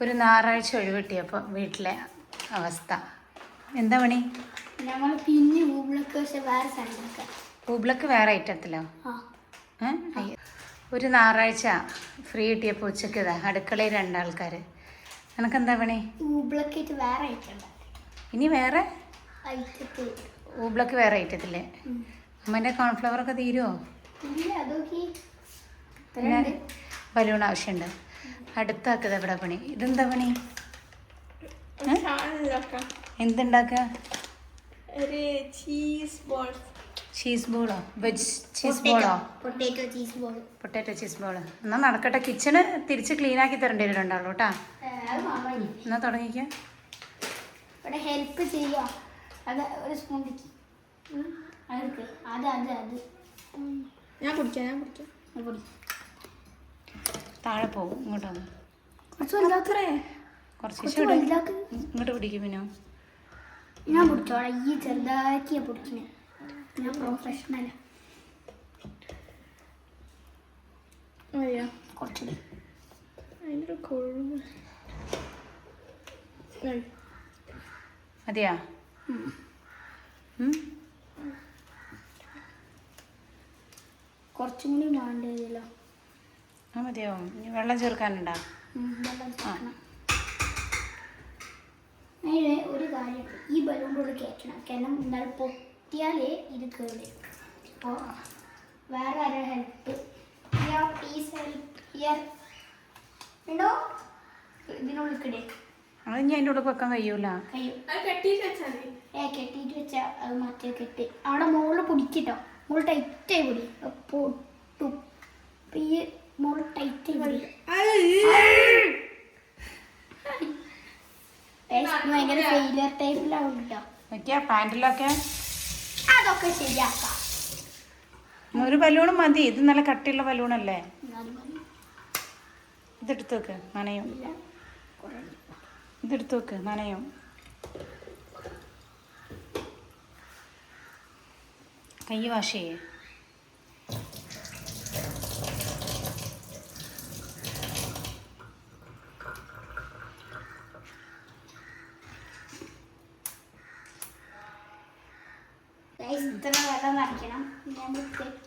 ഒരു ഞായറാഴ്ച ഒഴിവിട്ടിയപ്പോൾ വീട്ടിലെ അവസ്ഥ എന്താ പണി? ഞങ്ങൾ പിന്നെ ഊബ്ലക്ക് പക്ഷെ വേറെ സ്ഥലത്തൊക്കെ ഊബ്ലക്ക് വേറെ ഐറ്റത്തിലോ? ഒരു ഞായറാഴ്ച ഫ്രീ കിട്ടിയപ്പോൾ ഉച്ചക്ക് ഇതാ അടുക്കളയിൽ രണ്ടാൾക്കാർ. നിനക്കെന്താ പണി? ഊബ്ലക്കായിട്ട് വേറെ ഐറ്റം. ഇനി വേറെ ഐറ്റത്തിൽ ഊബ്ലക്ക് വേറെ ഐറ്റത്തില്ലേ? അമ്മേൻ്റെ കോൺഫ്ലവറൊക്കെ തീരുമോ? പിന്നെ ബലൂൺ ആവശ്യമുണ്ട്. അടുത്താക്കത് എവിടെ പണി? ഇതെന്താ പണി? എന്തുണ്ടാക്കുക? ചീസ് ബോളോ? വെജ് ചീസ് ബോളോ? Potato cheese ball. എന്നാൽ നടക്കട്ടെ. കിച്ചണ് തിരിച്ച് ക്ലീൻ ആക്കി തരേണ്ടി വരും രണ്ടാളും കേട്ടാ. എന്നാ തുടങ്ങിക്ക. ഇവിടെ ഹെൽപ്പ് ചെയ്യുക. അത് ഒരു സ്പൂൺ ഞാൻ കുടിക്കാം. താഴെ പോകും. ഇങ്ങോട്ടാണ് കുറച്ച് ഇങ്ങോട്ട് പിടിക്കും. പിന്നെ ഞാൻ പിടിച്ചോളാം. ഈ ചെറുതാക്കിയാ പിടിക്കണേ. ഞാൻ പ്രൊഫഷണലാ. കുറച്ചുകൂടി മതിയാ? കുറച്ചും കൂടി വേണ്ടതില്ലോ. ആ മതിയോ? ഇനി വെള്ളം ചേർക്കാനുണ്ടോ? ഒരു കാര്യം, ഈ ബലൂൺ കൂടെ കയറ്റണം. കാരണം എന്നാൽ പൊട്ടിയാലേ ഇത് കേറി. അപ്പോൾ വേറെ ആരോ ഹെൽപ്പ് പ്ലീസ് ഹെൽപ്പ് ഹിയർ ഉണ്ടോ? ഇതിനുള്ളിൽ കിടേ അത് ഇനി അതിൻ്റെ ഉള്ളിൽ വെക്കാൻ കഴിയൂല. കെട്ടിയിട്ട് വെച്ചാൽ അത് മറ്റേ കെട്ടി അവിടെ മുകളിൽ പിടിക്കട്ടോ. മുകളിൽ ടൈറ്റായി പിടി. പൊട്ടും. ഈ മുകളിൽ ടൈറ്റായി പിടി. ഭയങ്കര ഫെയിലിയർ ടൈപ്പിലാവും കേട്ടോ. പാൻറ്റിലൊക്കെ അതൊക്കെ ശരിയാക്കാം. ഒരു ബലൂണ് മതി. ഇത് നല്ല കട്ടിയുള്ള ബലൂണല്ലേ? ഇതെടുത്ത് വെക്ക്, നനയും. ഇതെടുത്ത് വെക്ക്, നനയും. കൈ വാഷ് ചെയ്യേ.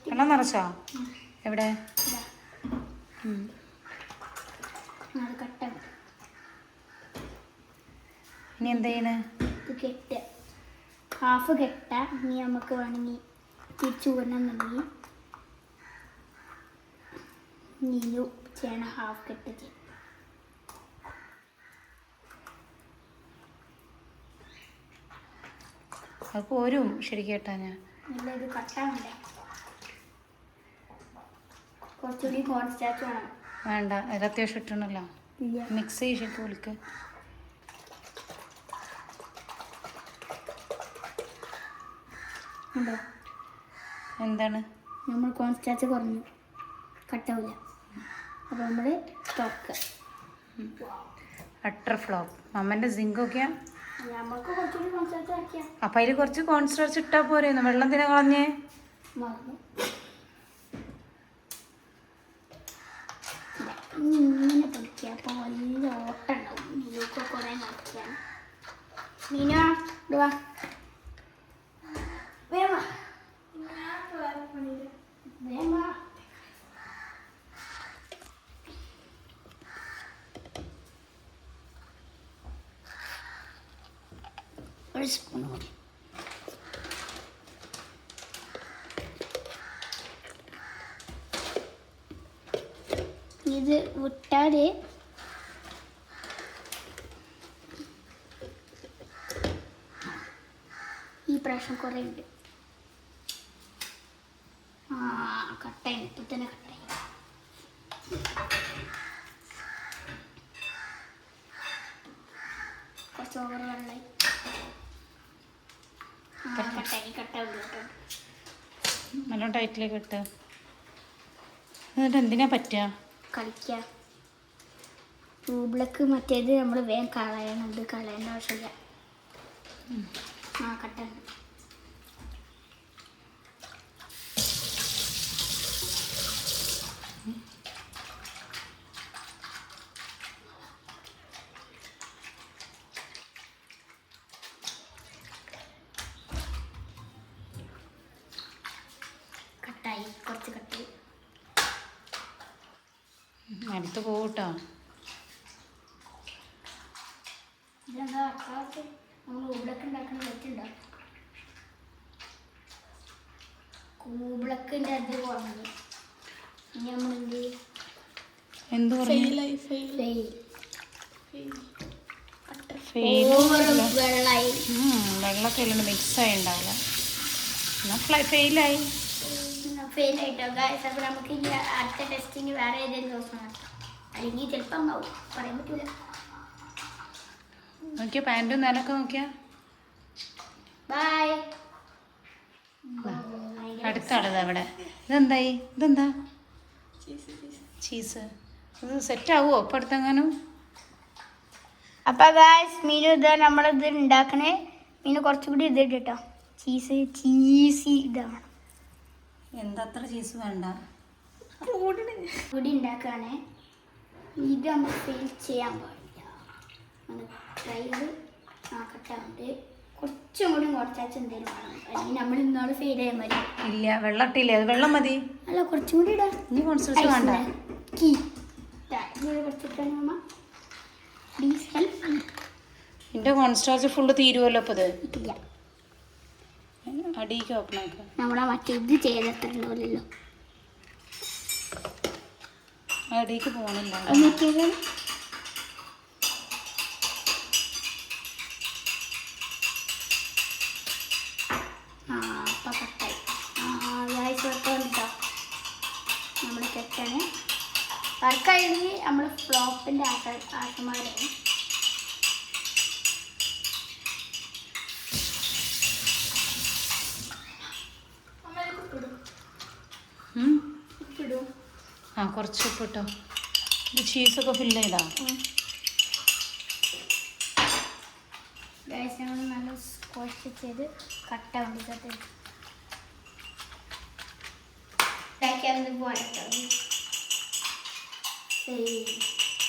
വെള്ളം നിറച്ചോ? എവിടെ? ഇനി എന്താ ചെയ്യണേ? കെട്ട് ഹാഫ് കെട്ട. ഇനി നമുക്ക് വേണമെങ്കിൽ തിരിച്ചു വിടണമെന്നുണ്ടെങ്കിൽ നീലു ചെയ്യണം. ഹാഫ് കെട്ട് ചെയ്യും. അത് പോരും ശരിക്കും കേട്ടാ. ഞാൻ ഇത് കട്ടാവണ്ടേ? കുറച്ചുകൂടി കോൺസ്റ്റാച്ച് വേണം. വേണ്ട, അത് അത്യാവശ്യം ഇട്ടണല്ലോ. മിക്സ് ചെയ്ത് തോലിക്ക്. ഉണ്ടോ? എന്താണ്? നമ്മൾ കോൺസ്റ്റാച്ച് കുറഞ്ഞു, കട്ടാവില്ല. അപ്പോൾ നമ്മൾ തുറക്കുക. Utter flop. അമ്മൻ്റെ സിങ്കൊക്കെയാ. നമുക്ക് കുറച്ചുകൂടി കോൺസ്റ്റാച്ച് ആക്കിയാൽ. അപ്പം അതിൽ കുറച്ച് കോൺസ്റ്റാച്ച് ഇട്ടാൽ പോരെയെന്ന്. വെള്ളം തിനെ കളഞ്ഞേ. മറന്നു. ഇങ്ങനെ പൊടിക്കുക. അപ്പോൾ വലിയ ഓട്ടം ഉണ്ടാവും. നീലൊക്കെ കുറേ നടക്കുകയാണ്. മീന ഇടുവാ. വേമ ഒരു സ്പൂൺ കൂടി. ഇത് വിട്ടാൽ ഈ പ്രാവശ്യം കുറേ ഉണ്ട്. കട്ടായി. ഇപ്പം തന്നെ കട്ടായി. കുറച്ച് ഓവർ വെള്ളമായി. കട്ടാവില്ല കേട്ടോ. നല്ല ടൈറ്റിലേക്ക് ഇട്ട്. എന്നിട്ട് എന്തിനാ പറ്റുക? കളിക്കുക. ട്യൂബിലേക്ക് മറ്റേത് നമ്മൾ വേഗം കളയണം. ഇത് കളയേണ്ട ആവശ്യമില്ല. കട്ടാണ്. മടുത്ത് പോകട്ടോ. ഇതെന്താ അക്കാലത്ത് നമ്മൾ കൂബിളക്ക് ഉണ്ടാക്കുന്ന വെച്ചുണ്ടോ? കൂബിളക്കിൻ്റെ അത് കുറഞ്ഞു. ഇനി നമ്മൾ എന്ത് ചെയ്യും? എന്ത് പറഞ്ഞു? വെള്ളമായി വെള്ളമൊക്കെ എല്ലാം മിക്സായി ഉണ്ടാവില്ല. എന്നാൽ ഫെയിലായി. ഫെയിലായിട്ടോ ഗായ്സ്. അപ്പോൾ നമുക്ക് ഇനി അടുത്ത ടെസ്റ്റിങ് വേറെ ഏതെങ്കിലും ദിവസം നടത്താം. അല്ലെങ്കിൽ ചിലപ്പോൾ അങ്ങാവും, പറയാൻ പറ്റില്ല. നോക്കിയാ പാൻറ്റും നിലൊക്കെ നോക്കിയാ. ബൈ. അടുത്താളത് അവിടെ. ഇതെന്തായി? ഇതെന്താ? ചീസ്. ഇത് സെറ്റാവുമോ ഇപ്പം അടുത്തെങ്ങാനും? അപ്പോൾ ഗായ്സ് മീനു ഇത് നമ്മളിത് ഉണ്ടാക്കണേ. മീനു കുറച്ചുകൂടി ഇത് ഇട്ടോ, ചീസി ഇതാണ്. എന്തത്ര ചീസ് വേണ്ട. കൂടി ഉണ്ടാക്കുകയാണേ. ഇത് നമ്മൾ ഫെയിൽ ചെയ്യാൻ പാടില്ല. ട്രൈ ചെയ്ത് നോക്കട്ടെ. കുറച്ചും കൂടി കുറച്ചാച്ച എന്തെങ്കിലും വേണം, അല്ലെങ്കിൽ നമ്മൾ ഇന്നോട് ഫെയിൽ ചെയ്യാൻ പറ്റും. ഇല്ല, വെള്ളം ഇട്ടില്ലേ? അത് വെള്ളം മതി. അല്ല, കുറച്ചും കൂടി ഇടാം. ഇനി കോൺസെൻട്രേറ്റ് വേണ്ട. കുറച്ചിട്ടാണ് പ്ലീസ് ഹെൽപ്പ്. എൻ്റെ കോൺസ്റ്റാച്ച് ഫുള്ള് തീരുമല്ലോ അപ്പോൾ ഇത്. ഇല്ല, അടിയിക്ക് ഓപ്പൺ ആക്കുക. നമ്മളാ മറ്റേ ഇത് ചെയ്തിട്ടുണ്ടല്ലോ. അടിയിക്ക് പോകണില്ല. അപ്പം കട്ടായി. വർക്കുണ്ടോ? നമ്മൾ തെറ്റാണ്. വർക്കായെങ്കിൽ നമ്മൾ ഫ്ലോപ്പിൻ്റെ ആട്ടന്മാരാണ്. ഉപ്പിടും. ആ, കുറച്ച് ഉപ്പിട്ടോ. ഇത് ചീസൊക്കെ ഫില്ല് ചെയ്താ. ഗൈസ് ഞങ്ങൾ നല്ല സ്ക്വാഷ് ചെയ്ത് കട്ട കൊണ്ടിട്ട്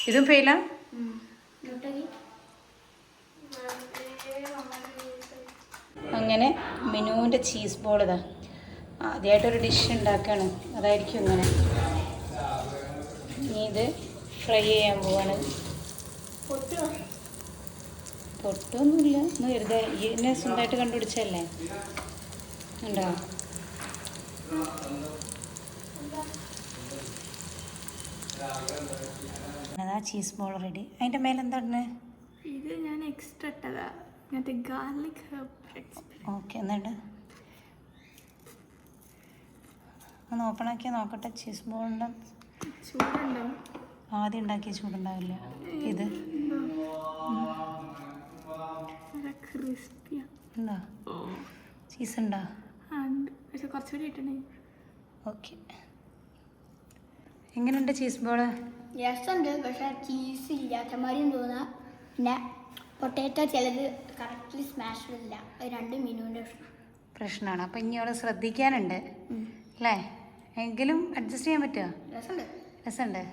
ഇതും ഫെയിലാ. അങ്ങനെ മിനുവിൻ്റെ ചീസ് ബോൾ ഇതാ ആദ്യമായിട്ടൊരു ഡിഷ് ഉണ്ടാക്കുകയാണ്. അതായിരിക്കും ഇങ്ങനെ. ഇനി ഇത് ഫ്രൈ ചെയ്യാൻ പോവാണ്. പൊട്ടൊന്നുമില്ല എന്ന് വെറുതെ ഇതിനെ സ്വന്തമായിട്ട് കണ്ടുപിടിച്ചല്ലേ. ഉണ്ടോ? അതാ ചീസ് ബോൾ റെഡി. അതിൻ്റെ മേലെ എന്താണ്? ഇത് ഞാൻ എക്സ്ട്രാ ഇട്ടതാ, മറ്റേ ഗാർലിക് ഹെർബ്. ഓക്കെ, എന്നിട്ട് ഒന്ന് ഓപ്പൺ ആക്കിയാൽ നോക്കട്ടെ. ചീസ് ബോളിൻ്റെ ചൂടുണ്ടോ? ആദ്യം ഉണ്ടാക്കിയ ചൂടുണ്ടാവില്ല. ഇത് ക്രിസ്പിയാ. ഉണ്ടോ? ചീസ് ഉണ്ടോ? പക്ഷെ കുറച്ചുകൂടി ഇട്ടണേ. ഓക്കെ, എങ്ങനെയുണ്ട് ചീസ് ബോള്? രസമുണ്ട്, പക്ഷെ ചീസ് ഇല്ലാത്ത മാതിരിയും തോന്നാം. പിന്നെ പൊട്ടാറ്റോ ചിലത് കറക്റ്റ്ലി സ്മാഷ് ഇല്ല. അത് രണ്ട് മിനുവിൻ്റെ പ്രശ്നമാണ്. അപ്പം ഇനി അവിടെ ശ്രദ്ധിക്കാനുണ്ട് അല്ലേ? എങ്കിലും അഡ്ജസ്റ്റ് ചെയ്യാൻ പറ്റുമോ? രസമുണ്ട്. രസമുണ്ട്.